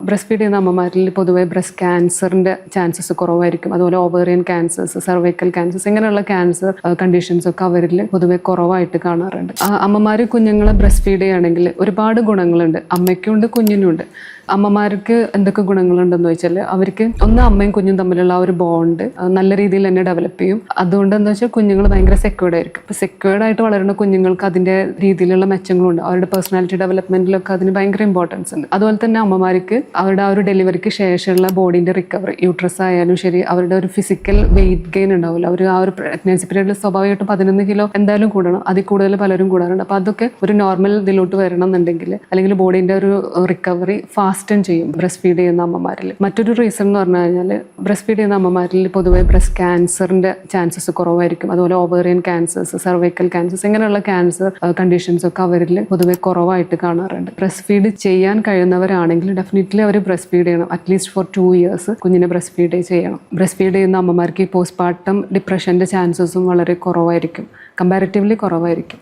Breast feed ചെയ്യുന്ന അമ്മമാരിൽ പൊതുവെ breast ക്യാൻസറിന്റെ ചാൻസസ് കുറവായിരിക്കും. അതുപോലെ ഓവേറിയൻ ക്യാൻസേഴ്സ്, സർവൈക്കൽ ക്യാൻസേഴ്സ് ഇങ്ങനെയുള്ള ക്യാൻസർ കണ്ടീഷൻസ് ഒക്കെ അവരിൽ പൊതുവെ കുറവായിട്ട് കാണാറുണ്ട്. അമ്മമാർ കുഞ്ഞുങ്ങളെ ബ്രസ്റ്റ് ഫീഡ് ചെയ്യുകയാണെങ്കിൽ ഒരുപാട് ഗുണങ്ങളുണ്ട്. അമ്മയ്ക്കുണ്ട്, കുഞ്ഞിനുണ്ട്. അമ്മമാർക്ക് എന്തൊക്കെ ഗുണങ്ങളുണ്ടെന്ന് വെച്ചാൽ അവർക്ക് ഒന്ന് അമ്മയും കുഞ്ഞും തമ്മിലുള്ള ആ ഒരു ബോണ്ട് നല്ല രീതിയിൽ തന്നെ ഡെവലപ്പ് ചെയ്യും. അതുകൊണ്ട് എന്താ വെച്ചാൽ കുഞ്ഞുങ്ങൾ ഭയങ്കര സെക്യൂർഡ് ആയിരിക്കും. അപ്പോൾ സെക്യൂർഡ് ആയിട്ട് വളരുന്ന കുഞ്ഞുങ്ങൾക്ക് അതിൻ്റെ രീതിയിലുള്ള മെച്ചങ്ങളുണ്ട്. അവരുടെ പേഴ്സണാലിറ്റി ഡെവലപ്മെന്റിലൊക്കെ അതിന് ഭയങ്കര ഇമ്പോർട്ടൻസ് ഉണ്ട്. അതുപോലെ തന്നെ അമ്മമാർക്ക് അവരുടെ ആ ഒരു ഡെലിവറിക്ക് ശേഷമുള്ള ബോഡീൻ്റെ റിക്കവറി, യൂട്രസ് ആയാലും ശരി, അവരുടെ ഒരു ഫിസിക്കൽ വെയിറ്റ് ഗെയിൻ ഉണ്ടാവില്ല. അവർ ആ ഒരു പ്രഗ്നൻസി പീരീഡിൽ സ്വാഭാവികമായിട്ടും 11 കിലോ എന്തായാലും കൂടണം. അതിൽ കൂടുതൽ പലരും കൂടാറുണ്ട്. അപ്പോൾ അതൊക്കെ ഒരു നോർമൽ ഇതിലോട്ട് വരണം എന്നുണ്ടെങ്കിൽ അല്ലെങ്കിൽ ബോഡീൻ്റെ ഒരു റിക്കവറി ഫാസ്റ്റ് ചെയ്യും ബ്രസ്റ്റ് ഫീഡ് ചെയ്യുന്ന അമ്മമാരിൽ. മറ്റൊരു റീസൺ എന്ന് പറഞ്ഞു കഴിഞ്ഞാൽ ബ്രസ്റ്റ് ഫീഡ് ചെയ്യുന്ന അമ്മമാരിൽ പൊതുവെ ബ്രസ്റ്റ് ക്യാൻസറിന്റെ ചാൻസസ് കുറവായിരിക്കും. അതുപോലെ ഓവേറിയൻ ക്യാൻസേഴ്സ്, സർവൈക്കൽ ക്യാൻസേഴ്സ് ഇങ്ങനെയുള്ള ക്യാൻസർ കണ്ടീഷൻസ് ഒക്കെ അവരിൽ പൊതുവെ കുറവായിട്ട് കാണാറുണ്ട്. ബ്രസ്റ്റ് ഫീഡ് ചെയ്യാൻ കഴിയുന്നവരാണെങ്കിൽ ഡെഫിനറ്റ്ലി അവർ ബ്രസ്റ്റ് ഫീഡ് ചെയ്യണം. അറ്റ്ലീസ്റ്റ് ഫോർ 2 years കുഞ്ഞിനെ ബ്രസ്റ്റ് ഫീഡ് ചെയ്യണം. ബ്രസ്റ്റ് ഫീഡ് ചെയ്യുന്ന അമ്മമാർക്ക് ഈ പോസ്റ്റ്പാർട്ടം ഡിപ്രഷന്റെ ചാൻസസും വളരെ കുറവായിരിക്കും, കമ്പാരിറ്റീവ്ലി കുറവായിരിക്കും.